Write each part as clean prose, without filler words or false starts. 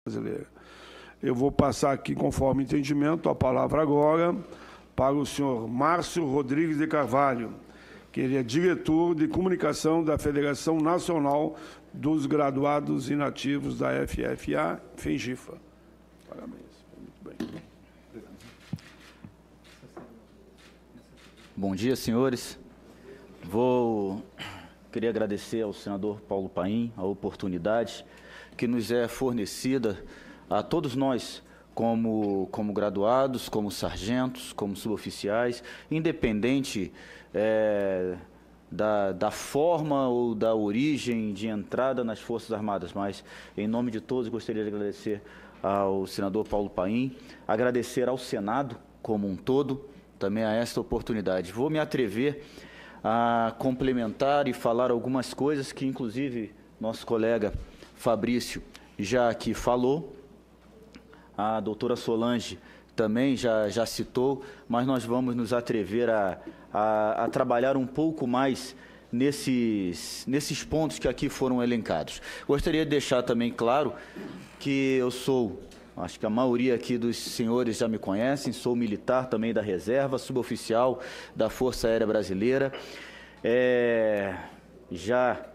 Brasileira. Eu vou passar aqui, conforme entendimento, a palavra agora para o senhor Márcio Rodrigues de Carvalho, que ele é diretor de comunicação da Federação Nacional dos Graduados Inativos da FFA, FENGIFA. Parabéns. Muito bem. Bom dia, senhores. Queria agradecer ao senador Paulo Paim a oportunidade que nos é fornecida a todos nós, como graduados, como sargentos, como suboficiais, independente da forma ou da origem de entrada nas Forças Armadas, mas, em nome de todos, gostaria de agradecer ao senador Paulo Paim, agradecer ao Senado como um todo, também a esta oportunidade. Vou me atrever a complementar e falar algumas coisas que, inclusive, nosso colega Fabrício já aqui falou, a doutora Solange também já citou, mas nós vamos nos atrever a trabalhar um pouco mais nesses pontos que aqui foram elencados. Gostaria de deixar também claro que eu sou, acho que a maioria aqui dos senhores já me conhecem, sou militar também da reserva, suboficial da Força Aérea Brasileira. Já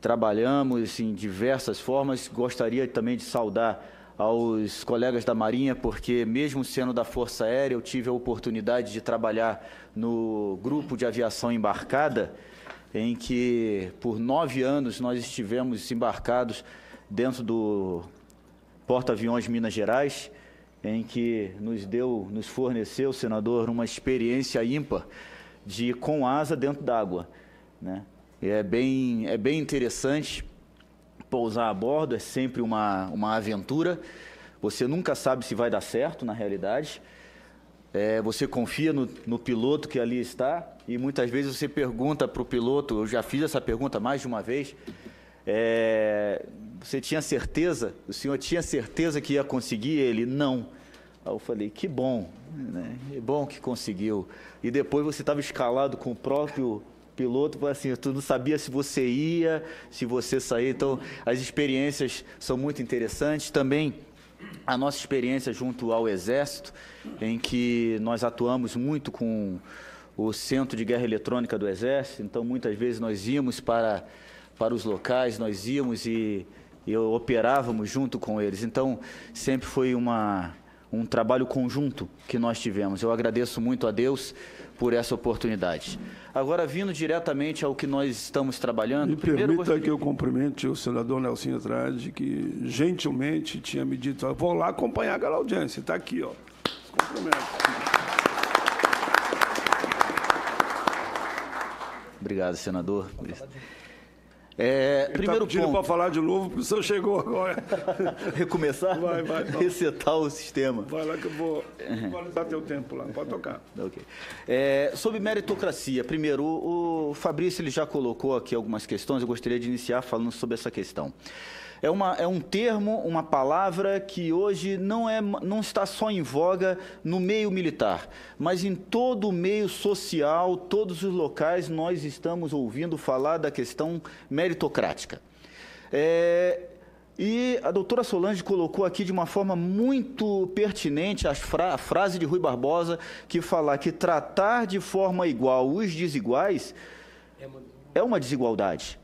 trabalhamos em diversas formas. Gostaria também de saudar aos colegas da Marinha, porque mesmo sendo da Força Aérea, eu tive a oportunidade de trabalhar no grupo de aviação embarcada, em que por 9 anos nós estivemos embarcados dentro do Porta-Aviões Minas Gerais, em que nos forneceu, senador, uma experiência ímpar de ir com asa dentro d'água, né? É bem interessante pousar a bordo, é sempre uma aventura. Você nunca sabe se vai dar certo, na realidade. Você confia no piloto que ali está e muitas vezes você pergunta para o piloto, eu já fiz essa pergunta mais de uma vez, você tinha certeza, o senhor tinha certeza que ia conseguir? Ele, não. Aí eu falei, que bom, né? É bom que conseguiu. E depois você estava escalado com o próprio piloto, assim, tu não sabia se você ia, se você saía. Então, as experiências são muito interessantes. Também a nossa experiência junto ao Exército, em que nós atuamos muito com o Centro de Guerra Eletrônica do Exército. Então, muitas vezes nós íamos para os locais, nós íamos e operávamos junto com eles. Então, sempre foi um trabalho conjunto que nós tivemos. Eu agradeço muito a Deus por essa oportunidade. Agora, vindo diretamente ao que nós estamos trabalhando... Me permita que eu cumprimente o senador Nelsinho Andrade, que gentilmente tinha me dito, vou lá acompanhar aquela audiência, está aqui, ó. Cumprimento. Obrigado, senador. Primeiro ponto. Para falar de novo, porque o senhor chegou agora. Recomeçar? Vai. Resetar o sistema. Vai lá que eu vou atualizar teu tempo lá. Pode tocar. Ok. Sobre meritocracia, primeiro, o Fabrício ele já colocou aqui algumas questões, eu gostaria de iniciar falando sobre essa questão. É um termo, uma palavra que hoje não está só em voga no meio militar, mas em todo o meio social, todos os locais nós estamos ouvindo falar da questão meritocrática. E a doutora Solange colocou aqui de uma forma muito pertinente a frase de Rui Barbosa, que fala que tratar de forma igual os desiguais é uma desigualdade.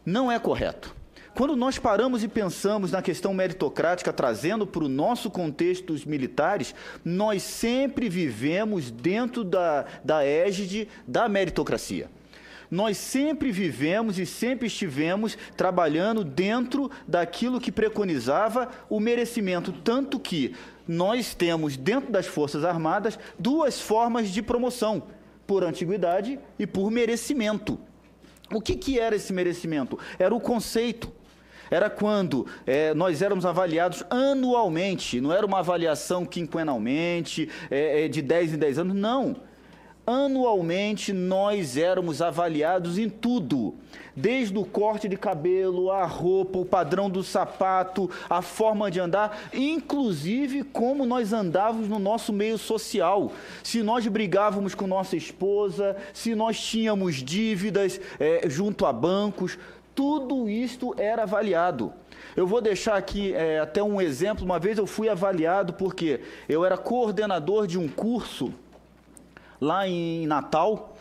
Não é correto. Quando nós paramos e pensamos na questão meritocrática, trazendo para o nosso contexto dos militares, nós sempre vivemos dentro da égide da meritocracia. Nós sempre vivemos e sempre estivemos trabalhando dentro daquilo que preconizava o merecimento, tanto que nós temos dentro das Forças Armadas 2 formas de promoção, por antiguidade e por merecimento. O que era esse merecimento? Era o conceito. Era quando nós éramos avaliados anualmente, não era uma avaliação quinquenalmente, de 10 em 10 anos, não. Anualmente nós éramos avaliados em tudo, desde o corte de cabelo, a roupa, o padrão do sapato, a forma de andar, inclusive como nós andávamos no nosso meio social. Se nós brigávamos com nossa esposa, se nós tínhamos dívidas junto a bancos, tudo isto era avaliado. Eu vou deixar aqui até um exemplo. Uma vez eu fui avaliado porque eu era coordenador de um curso lá em Natal,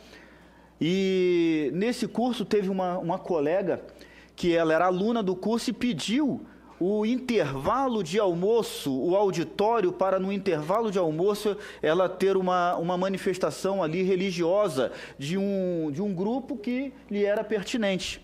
e nesse curso teve uma colega que ela era aluna do curso e pediu o intervalo de almoço, o auditório, para no intervalo de almoço ela ter uma manifestação ali religiosa de um grupo que lhe era pertinente.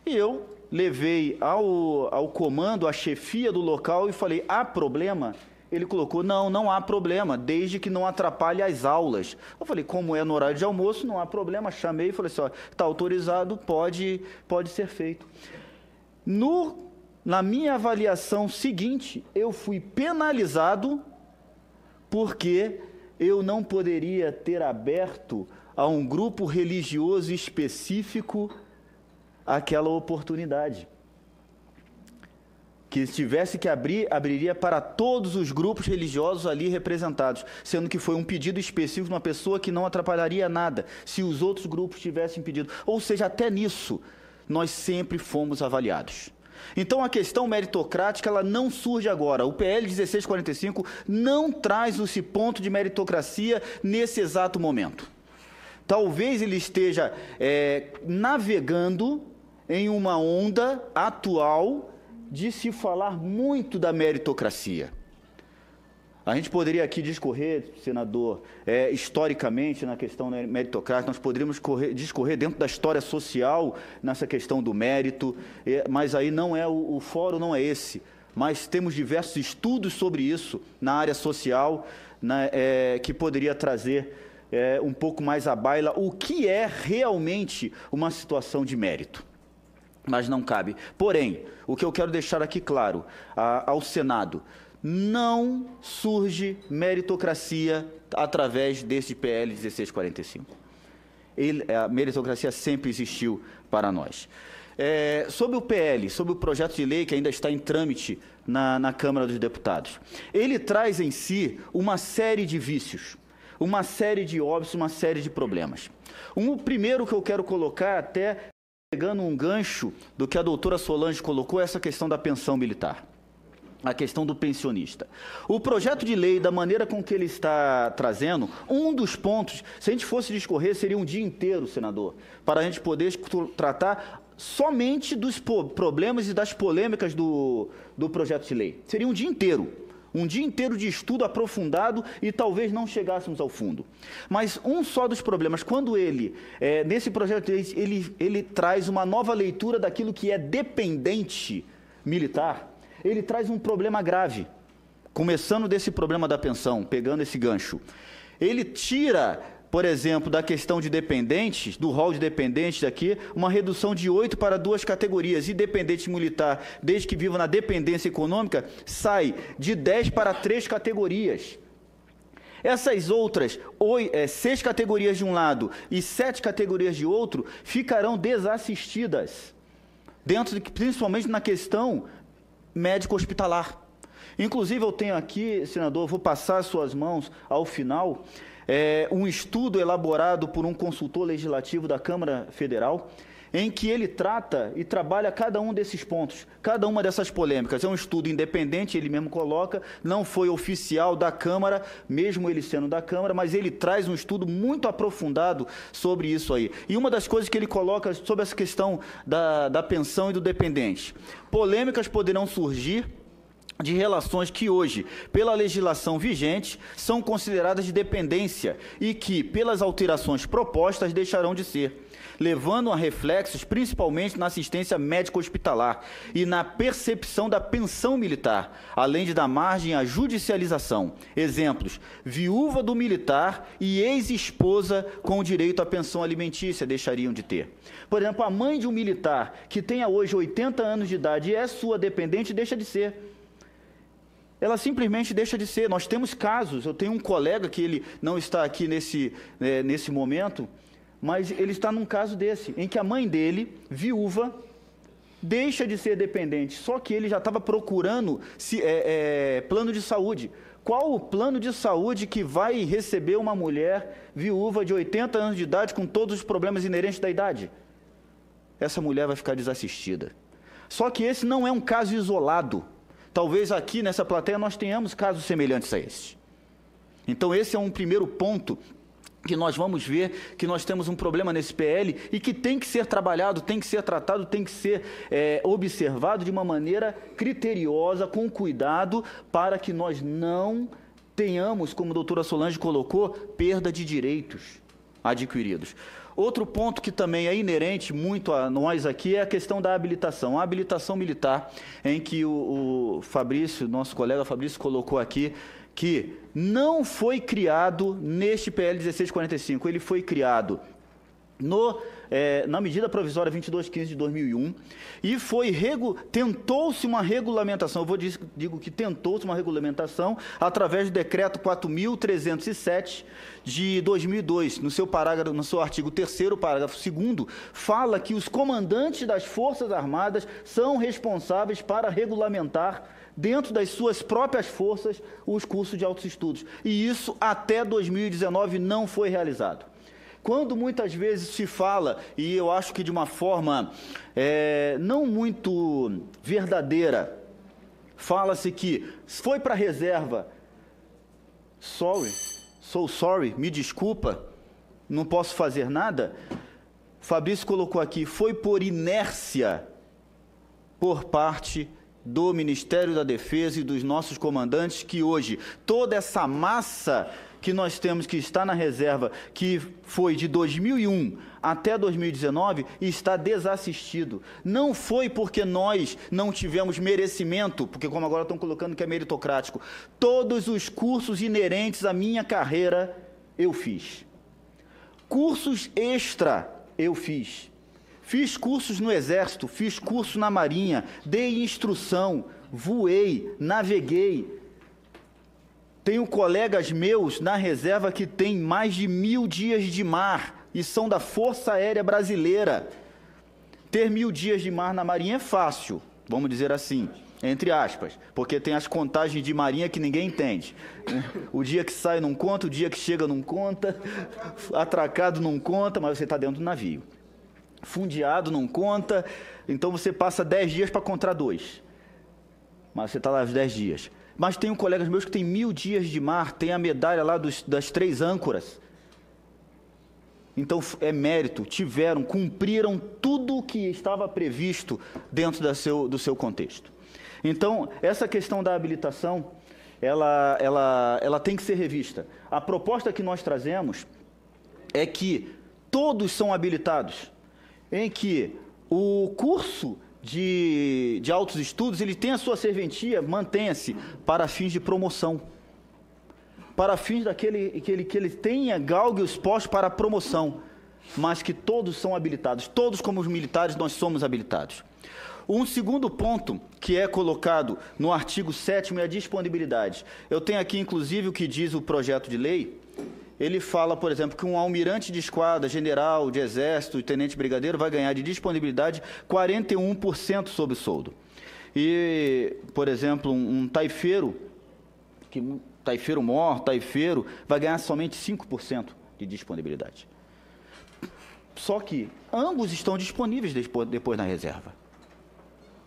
E eu levei ao comando, à chefia do local e falei, há problema? Ele colocou, não há problema, desde que não atrapalhe as aulas. Eu falei, como é no horário de almoço, não há problema. Chamei e falei assim, está autorizado, pode ser feito. Na minha avaliação seguinte, eu fui penalizado porque eu não poderia ter aberto a um grupo religioso específico aquela oportunidade. Que se tivesse que abrir, abriria para todos os grupos religiosos ali representados, sendo que foi um pedido específico de uma pessoa que não atrapalharia nada, se os outros grupos tivessem pedido. Ou seja, até nisso, nós sempre fomos avaliados. Então, a questão meritocrática, ela não surge agora. O PL 1645 não traz esse ponto de meritocracia nesse exato momento. Talvez ele esteja navegando em uma onda atual de se falar muito da meritocracia. A gente poderia aqui discorrer, senador, historicamente na questão meritocrática, nós poderíamos discorrer dentro da história social nessa questão do mérito, mas aí não é o fórum, não é esse. Mas temos diversos estudos sobre isso na área social, que poderia trazer um pouco mais à baila o que é realmente uma situação de mérito. Mas não cabe. Porém, o que eu quero deixar aqui claro ao Senado, não surge meritocracia através desse PL 1645. A meritocracia sempre existiu para nós. Sobre o PL, sobre o projeto de lei que ainda está em trâmite na Câmara dos Deputados, ele traz em si uma série de vícios, uma série de óbitos, uma série de problemas. O primeiro que eu quero colocar, até pegando um gancho do que a doutora Solange colocou, é essa questão da pensão militar, a questão do pensionista. O projeto de lei, da maneira com que ele está trazendo, um dos pontos, se a gente fosse discorrer, seria um dia inteiro, senador, para a gente poder tratar somente dos problemas e das polêmicas do projeto de lei. Seria um dia inteiro de estudo aprofundado e talvez não chegássemos ao fundo. Mas um só dos problemas, quando nesse projeto de lei, ele traz uma nova leitura daquilo que é dependente militar, ele traz um problema grave, começando desse problema da pensão, pegando esse gancho. Ele tira, por exemplo, da questão de dependentes, do rol de dependentes aqui, uma redução de 8 para 2 categorias. E dependente militar, desde que viva na dependência econômica, sai de 10 para 3 categorias. Essas outras 6 categorias de um lado e 7 categorias de outro ficarão desassistidas, principalmente na questão médico-hospitalar. Inclusive, eu tenho aqui, senador, vou passar às suas mãos ao final, um estudo elaborado por um consultor legislativo da Câmara Federal, em que ele trata e trabalha cada um desses pontos, cada uma dessas polêmicas. É um estudo independente, ele mesmo coloca, não foi oficial da Câmara, mesmo ele sendo da Câmara, mas ele traz um estudo muito aprofundado sobre isso aí. E uma das coisas que ele coloca sobre essa questão da pensão e do dependente. Polêmicas poderão surgir de relações que hoje, pela legislação vigente, são consideradas de dependência e que, pelas alterações propostas, deixarão de ser, levando a reflexos principalmente na assistência médico-hospitalar e na percepção da pensão militar, além de dar margem à judicialização. Exemplos: viúva do militar e ex-esposa com direito à pensão alimentícia deixariam de ter. Por exemplo, a mãe de um militar que tenha hoje 80 anos de idade e é sua dependente, deixa de ser. Ela simplesmente deixa de ser. Nós temos casos, eu tenho um colega que ele não está aqui nesse momento, mas ele está num caso desse, em que a mãe dele, viúva, deixa de ser dependente, só que ele já estava procurando plano de saúde. Qual o plano de saúde que vai receber uma mulher viúva de 80 anos de idade com todos os problemas inerentes da idade? Essa mulher vai ficar desassistida. Só que esse não é um caso isolado. Talvez aqui nessa plateia nós tenhamos casos semelhantes a esse. Então esse é um primeiro ponto que nós vamos ver que nós temos um problema nesse PL e que tem que ser trabalhado, tem que ser tratado, tem que ser observado de uma maneira criteriosa, com cuidado, para que nós não tenhamos, como a doutora Solange colocou, perda de direitos adquiridos. Outro ponto que também é inerente muito a nós aqui é a questão da habilitação. A habilitação militar, em que o Fabrício, nosso colega Fabrício, colocou aqui, que não foi criado neste PL 1645, ele foi criado na medida provisória 2215 de 2001 e tentou-se uma regulamentação, digo que tentou-se uma regulamentação através do decreto 4.307 de 2002, no seu artigo 3º, parágrafo 2º, fala que os comandantes das Forças Armadas são responsáveis para regulamentar dentro das suas próprias forças os cursos de altos estudos. E isso até 2019 não foi realizado. Quando muitas vezes se fala, e eu acho que de uma forma não muito verdadeira, fala-se que foi para a reserva, sorry, me desculpa, não posso fazer nada. Fabrício colocou aqui, foi por inércia por parte do Ministério da Defesa e dos nossos comandantes que hoje toda essa massa que nós temos que está na reserva, que foi de 2001 até 2019, está desassistido. Não foi porque nós não tivemos merecimento, porque como agora estão colocando que é meritocrático, todos os cursos inerentes à minha carreira eu fiz. Cursos extra eu fiz. Fiz cursos no Exército, fiz curso na Marinha, dei instrução, voei, naveguei. Tenho colegas meus na reserva que têm mais de 1000 dias de mar e são da Força Aérea Brasileira. Ter 1000 dias de mar na Marinha é fácil, vamos dizer assim, entre aspas, porque tem as contagens de Marinha que ninguém entende. O dia que sai não conta, o dia que chega não conta, atracado não conta, mas você está dentro do navio. Fundeado não conta, então você passa 10 dias para contar 2, mas você está lá os 10 dias. Mas tenho colegas meus que têm 1000 dias de mar, tem a medalha lá das 3 âncoras. Então é mérito, cumpriram tudo o que estava previsto dentro do seu contexto. Então, essa questão da habilitação, ela tem que ser revista. A proposta que nós trazemos é que todos são habilitados, em que o curso de altos estudos, ele tem a sua serventia, mantenha-se, para fins de promoção. Para fins que ele tenha galgos postos para a promoção, mas que todos são habilitados. Todos, como os militares, nós somos habilitados. Um segundo ponto que é colocado no artigo 7º é a disponibilidade. Eu tenho aqui, inclusive, o que diz o projeto de lei. Ele fala, por exemplo, que um almirante de esquadra, general de exército e tenente brigadeiro vai ganhar de disponibilidade 41% sobre o soldo. E, por exemplo, um taifeiro, taifeiro-mor, taifeiro, vai ganhar somente 5% de disponibilidade. Só que ambos estão disponíveis depois na reserva.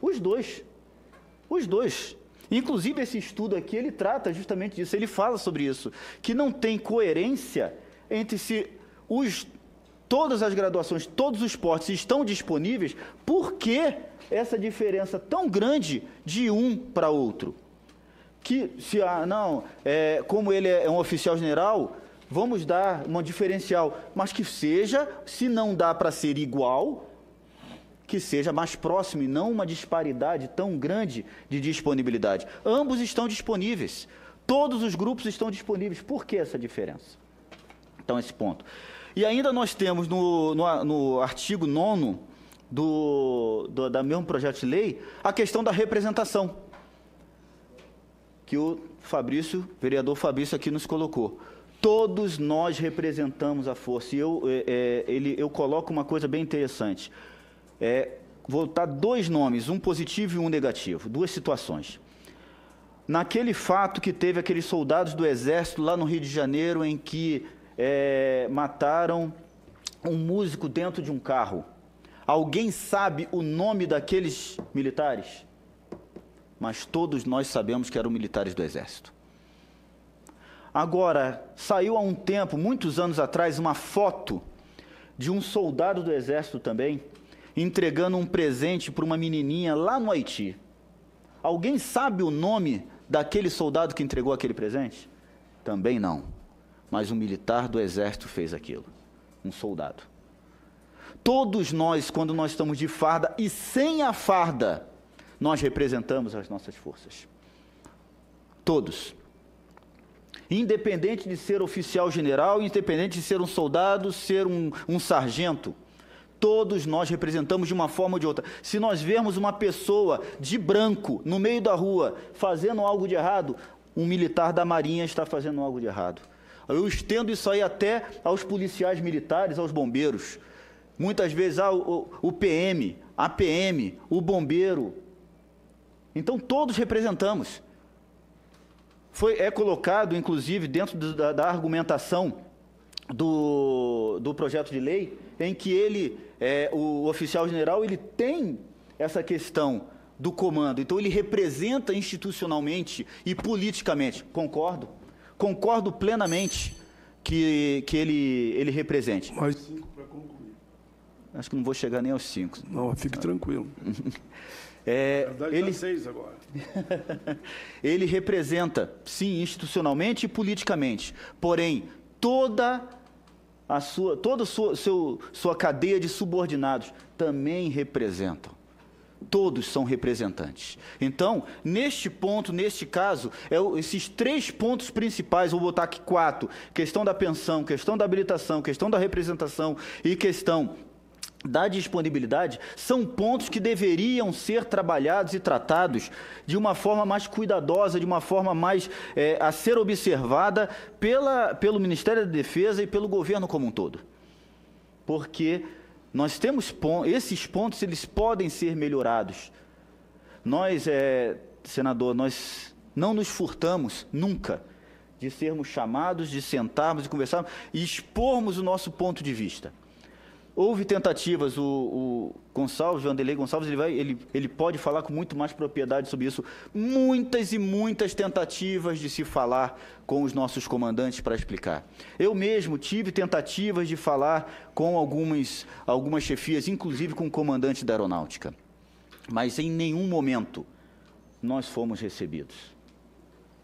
Os dois. Inclusive, esse estudo aqui, ele trata justamente disso, ele fala sobre isso, que não tem coerência entre se todas as graduações, todos os portes estão disponíveis, por que essa diferença tão grande de um para outro? Que, como ele é um oficial general, vamos dar uma diferencial, mas que seja, se não dá para ser igual, que seja mais próximo e não uma disparidade tão grande de disponibilidade. Ambos estão disponíveis, todos os grupos estão disponíveis. Por que essa diferença? Então, esse ponto. E ainda nós temos no artigo 9º da mesmo projeto de lei, a questão da representação, que o vereador Fabrício aqui nos colocou. Todos nós representamos a força. E eu coloco uma coisa bem interessante. Vou dar 2 nomes, um positivo e um negativo, 2 situações. Naquele fato que teve aqueles soldados do Exército lá no Rio de Janeiro, em que mataram um músico dentro de um carro. Alguém sabe o nome daqueles militares? Mas todos nós sabemos que eram militares do Exército. Agora, saiu há um tempo, muitos anos atrás, uma foto de um soldado do Exército também, entregando um presente para uma menininha lá no Haiti. Alguém sabe o nome daquele soldado que entregou aquele presente? Também não. Mas um militar do Exército fez aquilo. Um soldado. Todos nós, quando nós estamos de farda e sem a farda, nós representamos as nossas forças. Todos. Independente de ser oficial general, independente de ser um soldado, ser um sargento, todos nós representamos de uma forma ou de outra. Se nós vermos uma pessoa de branco no meio da rua fazendo algo de errado, um militar da Marinha está fazendo algo de errado. Eu estendo isso aí até aos policiais militares, aos bombeiros. Muitas vezes o PM, a PM, o bombeiro. Então todos representamos. É colocado, inclusive, dentro da argumentação do projeto de lei, em que o oficial general, ele tem essa questão do comando. Então ele representa institucionalmente e politicamente. Concordo plenamente que ele represente. Mais 5 para concluir. Acho que não vou chegar nem aos 5. Não, fique tranquilo. Ele 6 agora. Ele representa, sim, institucionalmente e politicamente. Porém, toda a sua cadeia de subordinados também representam. Todos são representantes. Então, neste ponto, neste caso, esses 3 pontos principais, vou botar aqui 4, questão da pensão, questão da habilitação, questão da representação e questão da disponibilidade, são pontos que deveriam ser trabalhados e tratados de uma forma mais cuidadosa, de uma forma mais a ser observada pelo Ministério da Defesa e pelo governo como um todo. Porque nós temos esses pontos, eles podem ser melhorados. Nós, senador, nós não nos furtamos nunca de sermos chamados, de sentarmos e conversarmos e expormos o nosso ponto de vista. Houve tentativas, o Gonçalves, Vanderlei Gonçalves, ele pode falar com muito mais propriedade sobre isso. Muitas e muitas tentativas de se falar com os nossos comandantes para explicar. Eu mesmo tive tentativas de falar com algumas chefias, inclusive com o comandante da Aeronáutica. Mas em nenhum momento nós fomos recebidos.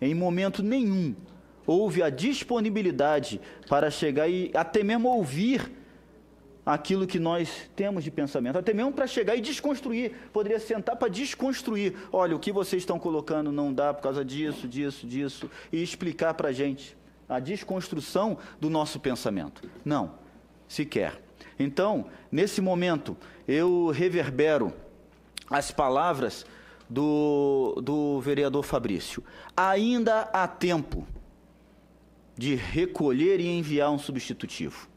Em momento nenhum houve a disponibilidade para chegar e até mesmo ouvir aquilo que nós temos de pensamento, até mesmo para chegar e desconstruir, poderia sentar para desconstruir, olha, o que vocês estão colocando não dá por causa disso, e explicar para a gente a desconstrução do nosso pensamento. Não, sequer. Então, nesse momento, eu reverbero as palavras do vereador Fabrício. Ainda há tempo de recolher e enviar um substitutivo.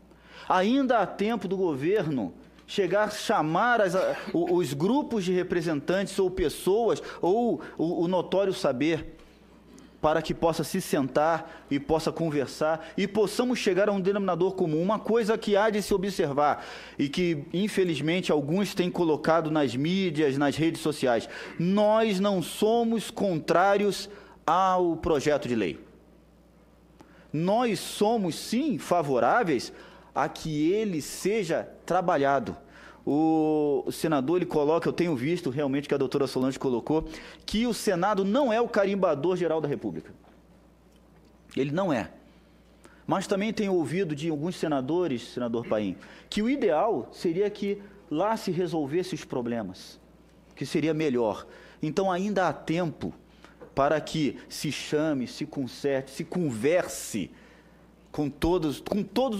Ainda há tempo do governo chamar os grupos de representantes ou pessoas, ou o notório saber, para que possa se sentar e possa conversar e possamos chegar a um denominador comum, uma coisa que há de se observar e que, infelizmente, alguns têm colocado nas mídias, nas redes sociais. Nós não somos contrários ao projeto de lei. Nós somos, sim, favoráveis a que ele seja trabalhado. O senador, ele coloca, eu tenho visto realmente que a doutora Solange colocou, que o Senado não é o carimbador geral da República. Ele não é. Mas também tenho ouvido de alguns senadores, senador Paim, que o ideal seria que lá se resolvesse os problemas, que seria melhor. Então ainda há tempo para que se chame, se conserte, se converse com todos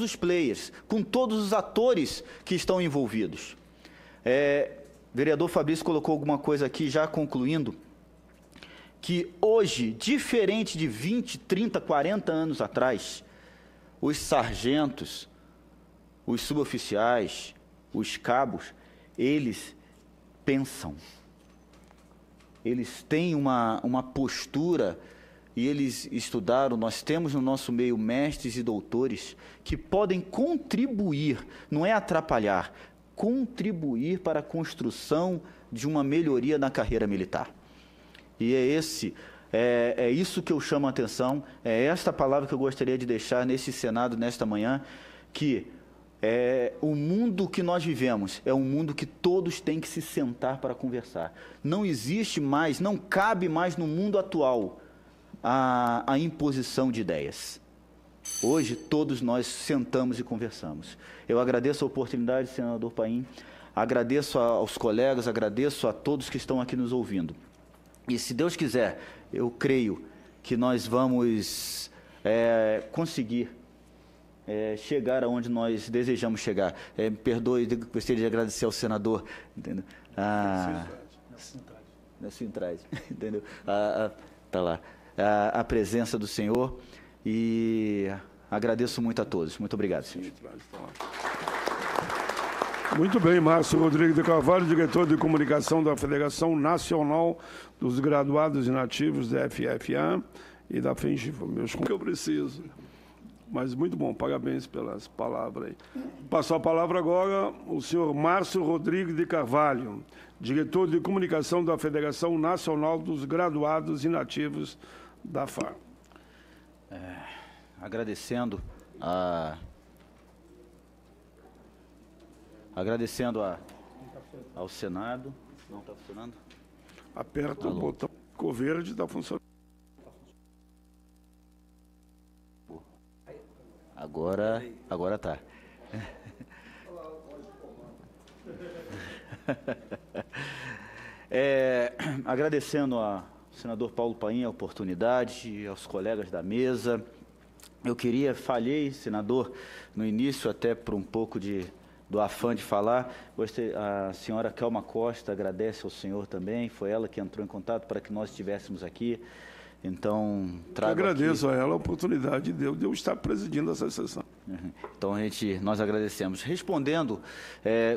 os players, com todos os atores que estão envolvidos. Vereador Fabrício colocou alguma coisa aqui, já concluindo, que hoje, diferente de 20, 30, 40 anos atrás, os sargentos, os suboficiais, os cabos, eles pensam. Eles têm uma postura. E eles estudaram, nós temos no nosso meio mestres e doutores que podem contribuir, não é atrapalhar, contribuir para a construção de uma melhoria na carreira militar. E é isso que eu chamo a atenção, é esta palavra que eu gostaria de deixar nesse Senado, nesta manhã, que o mundo que nós vivemos é um mundo que todos têm que se sentar para conversar. Não existe mais, não cabe mais no mundo atual a imposição de ideias. Hoje, todos nós sentamos e conversamos. Eu agradeço a oportunidade, senador Paim, agradeço aos colegas, agradeço a todos que estão aqui nos ouvindo. E, se Deus quiser, eu creio que nós vamos conseguir chegar aonde nós desejamos chegar. Me perdoe, gostaria de agradecer ao senador, entendeu? Da Sintrade, entendeu? Tá lá. A presença do senhor, e agradeço muito a todos. Muito obrigado, senhor. Muito bem, Márcio Rodrigues de Carvalho, diretor de comunicação da Federação Nacional dos Graduados Inativos da FFA e da FENGIFA. Meus que eu preciso. Mas muito bom, parabéns pelas palavras aí. Passo a palavra agora o senhor Márcio Rodrigues de Carvalho, diretor de comunicação da Federação Nacional dos Graduados Inativos da FAR. Agradecendo ao Senado. Não está funcionando? Aperta o botão, ficou verde, está funcionando. Agora tá. Agradecendo ao senador Paulo Paim a oportunidade, aos colegas da mesa. Eu falhei, senador, no início, até por um pouco do afã de falar. A senhora Kelma Costa agradece ao senhor também, foi ela que entrou em contato para que nós estivéssemos aqui. Então, trago eu agradeço a ela a oportunidade de eu estar presidindo essa sessão. Então, nós agradecemos. Respondendo,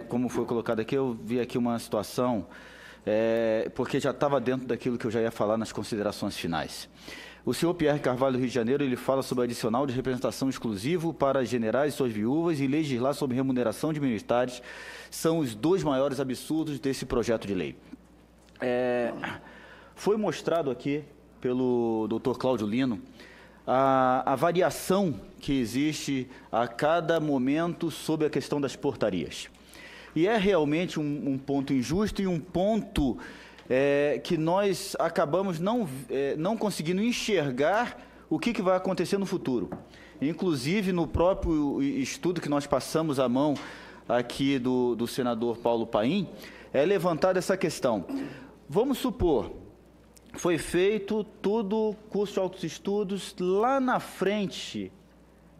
como foi colocado aqui, eu vi aqui uma situação, porque já estava dentro daquilo que eu já ia falar nas considerações finais. O senhor Pierre Carvalho, do Rio de Janeiro, ele fala sobre adicional de representação exclusivo para generais e suas viúvas e legislar sobre remuneração de militares. São os dois maiores absurdos desse projeto de lei. Foi mostrado aqui pelo doutor Cláudio Lino a variação que existe a cada momento sobre a questão das portarias. E é realmente um ponto injusto e um ponto que nós acabamos não conseguindo enxergar o que vai acontecer no futuro. Inclusive, no próprio estudo que nós passamos à mão aqui do senador Paulo Paim, é levantada essa questão. Vamos supor, foi feito tudo, curso de altos estudos, lá na frente,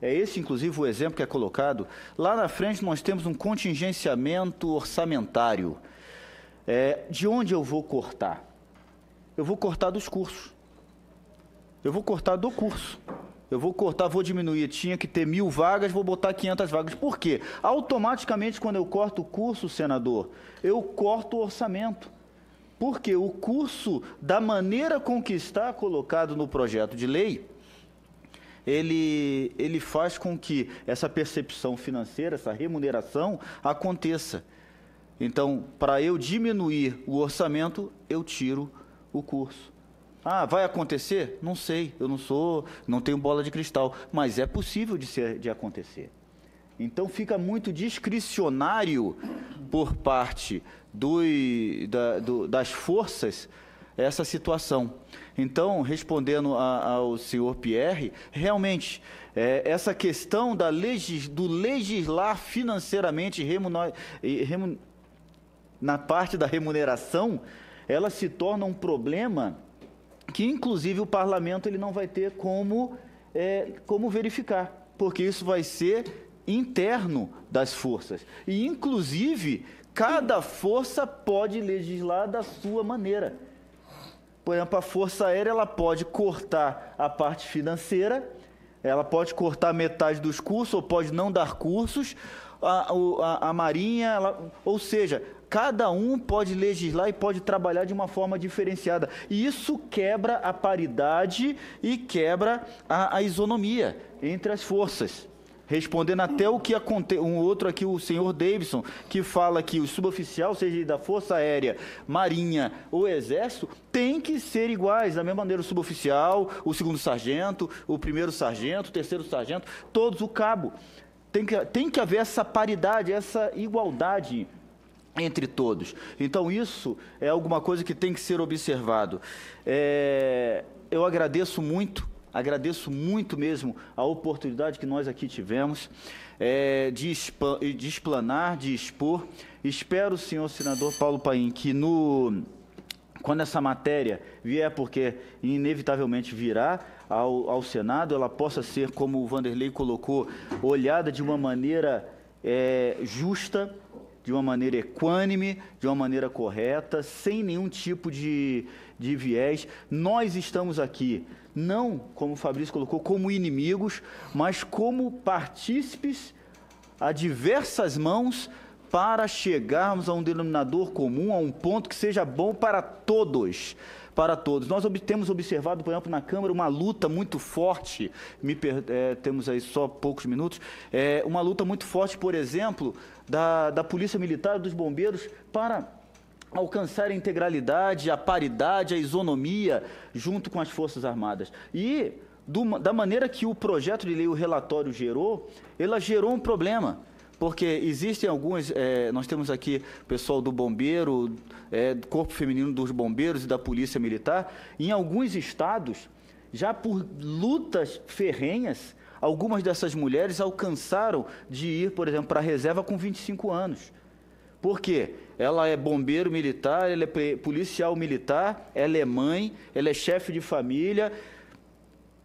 esse inclusive o exemplo que é colocado, lá na frente nós temos um contingenciamento orçamentário. De onde eu vou cortar? Eu vou cortar dos cursos. Eu vou cortar do curso. Eu vou diminuir, tinha que ter 1.000 vagas, vou botar 500 vagas. Por quê? Automaticamente, quando eu corto o curso, senador, eu corto o orçamento. Porque o curso, da maneira com que está colocado no projeto de lei, ele faz com que essa percepção financeira, essa remuneração, aconteça. Então, para eu diminuir o orçamento, eu tiro o curso. Vai acontecer? Não sei, eu não tenho bola de cristal, mas é possível de acontecer. Então, fica muito discricionário por parte das forças essa situação. Então, respondendo ao senhor Pierre, realmente, essa questão do legislar financeiramente na parte da remuneração, ela se torna um problema que, inclusive, o parlamento ele não vai ter como verificar, porque isso vai ser interno das forças. E, inclusive, cada força pode legislar da sua maneira. Por exemplo, a Força Aérea ela pode cortar a parte financeira, ela pode cortar metade dos cursos, ou pode não dar cursos, a Marinha, ou seja, cada um pode legislar e pode trabalhar de uma forma diferenciada. E isso quebra a paridade e quebra a isonomia entre as forças. Respondendo até o que acontece, um outro aqui, o senhor Davidson, que fala que o suboficial, seja da Força Aérea, Marinha ou Exército, tem que ser iguais, da mesma maneira o suboficial, o segundo sargento, o primeiro sargento, o terceiro sargento, todos o cabo. Tem que haver essa paridade, essa igualdade entre todos. Então, isso é alguma coisa que tem que ser observado. Eu agradeço muito mesmo a oportunidade que nós aqui tivemos de explanar, de expor. Espero, senhor senador Paulo Paim, que quando essa matéria vier, porque inevitavelmente virá ao Senado, ela possa ser, como o Vanderlei colocou, olhada de uma maneira justa, de uma maneira equânime, de uma maneira correta, sem nenhum tipo de viés. Nós estamos aqui, não, como o Fabrício colocou, como inimigos, mas como partícipes a diversas mãos para chegarmos a um denominador comum, a um ponto que seja bom para todos. Para todos. Nós temos observado, por exemplo, na Câmara, uma luta muito forte, temos aí só poucos minutos, uma luta muito forte, por exemplo, da Polícia Militar, dos bombeiros, para alcançar a integralidade, a paridade, a isonomia, junto com as Forças Armadas. E, da maneira que o projeto de lei, o relatório gerou, ela gerou um problema. Porque existem algumas, nós temos aqui o pessoal do bombeiro, do Corpo Feminino dos Bombeiros e da Polícia Militar, em alguns estados, já por lutas ferrenhas, algumas dessas mulheres alcançaram de ir, por exemplo, para a reserva com 25 anos. Por quê? Ela é bombeiro militar, ela é policial militar, ela é mãe, ela é chefe de família,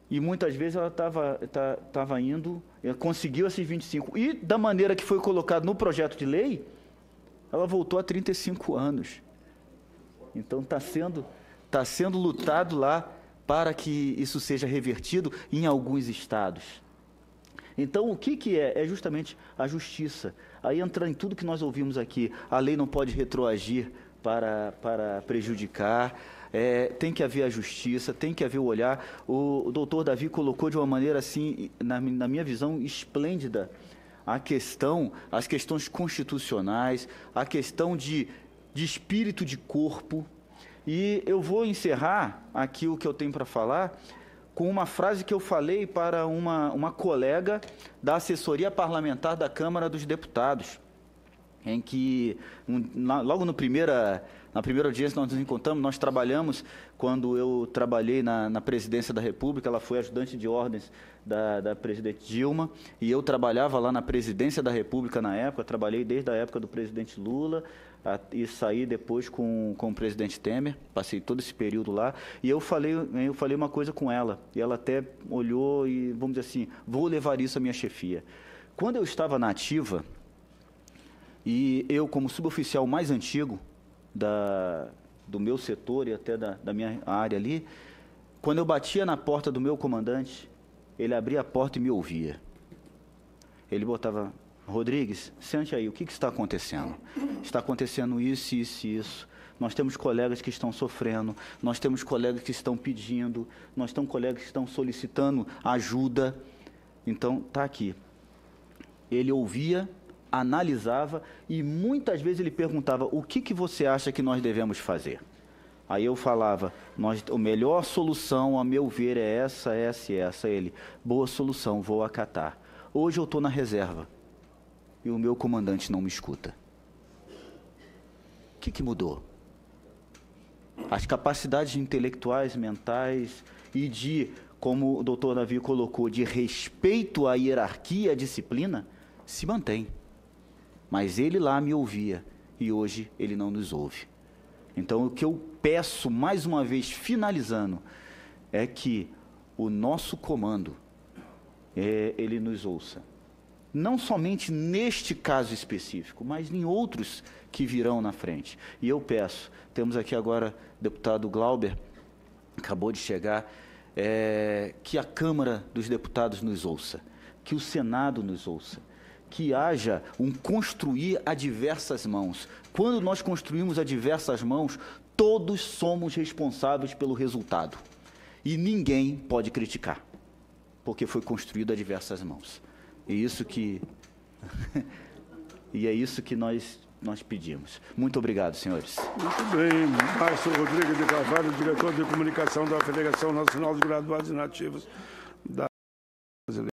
e muitas vezes ela estava indo, conseguiu esses 25. E da maneira que foi colocado no projeto de lei, ela voltou a 35 anos. Então está sendo lutado lá para que isso seja revertido em alguns estados. Então, o que é? É justamente a justiça. Aí entra em tudo que nós ouvimos aqui. A lei não pode retroagir para prejudicar. Tem que haver a justiça, tem que haver o olhar. O doutor Davi colocou de uma maneira assim, na minha visão, esplêndida, as questões constitucionais, a questão de espírito de corpo. E eu vou encerrar aqui o que eu tenho para falar com uma frase que eu falei para uma colega da assessoria parlamentar da Câmara dos Deputados, em que, logo na primeira audiência nós nos encontramos, nós trabalhamos, quando eu trabalhei na presidência da República, ela foi ajudante de ordens da presidente Dilma, e eu trabalhava lá na presidência da República na época, trabalhei desde a época do presidente Lula, e saí depois com o presidente Temer, passei todo esse período lá, e eu falei uma coisa com ela, e ela até olhou e, vamos dizer assim, vou levar isso à minha chefia. Quando eu estava na ativa, e eu, como suboficial mais antigo do meu setor e até da minha área ali, quando eu batia na porta do meu comandante, ele abria a porta e me ouvia. Ele botava: Rodrigues, sente aí, o que está acontecendo? Está acontecendo isso, isso e isso. Nós temos colegas que estão sofrendo, nós temos colegas que estão pedindo, nós temos colegas que estão solicitando ajuda. Então, está aqui. Ele ouvia, analisava e muitas vezes ele perguntava: o que você acha que nós devemos fazer? Aí eu falava: a melhor solução, a meu ver, é essa, essa e essa. Ele: boa solução, vou acatar. Hoje eu estou na reserva e o meu comandante não me escuta. O que mudou? As capacidades intelectuais, mentais e de, como o doutor Davi colocou, de respeito à hierarquia, à disciplina, se mantém. Mas ele lá me ouvia e hoje ele não nos ouve. Então, o que eu peço, mais uma vez, finalizando, é que o nosso comando, ele nos ouça. Não somente neste caso específico, mas em outros que virão na frente. E eu peço, temos aqui agora o deputado Glauber, acabou de chegar, que a Câmara dos Deputados nos ouça, que o Senado nos ouça, que haja um construir a diversas mãos. Quando nós construímos a diversas mãos, todos somos responsáveis pelo resultado. E ninguém pode criticar, porque foi construído a diversas mãos. E isso que e é isso que nós pedimos. Muito obrigado, senhores. Muito bem. Márcio Rodrigues de Carvalho, diretor de comunicação da Federação Nacional de Graduados e Nativos da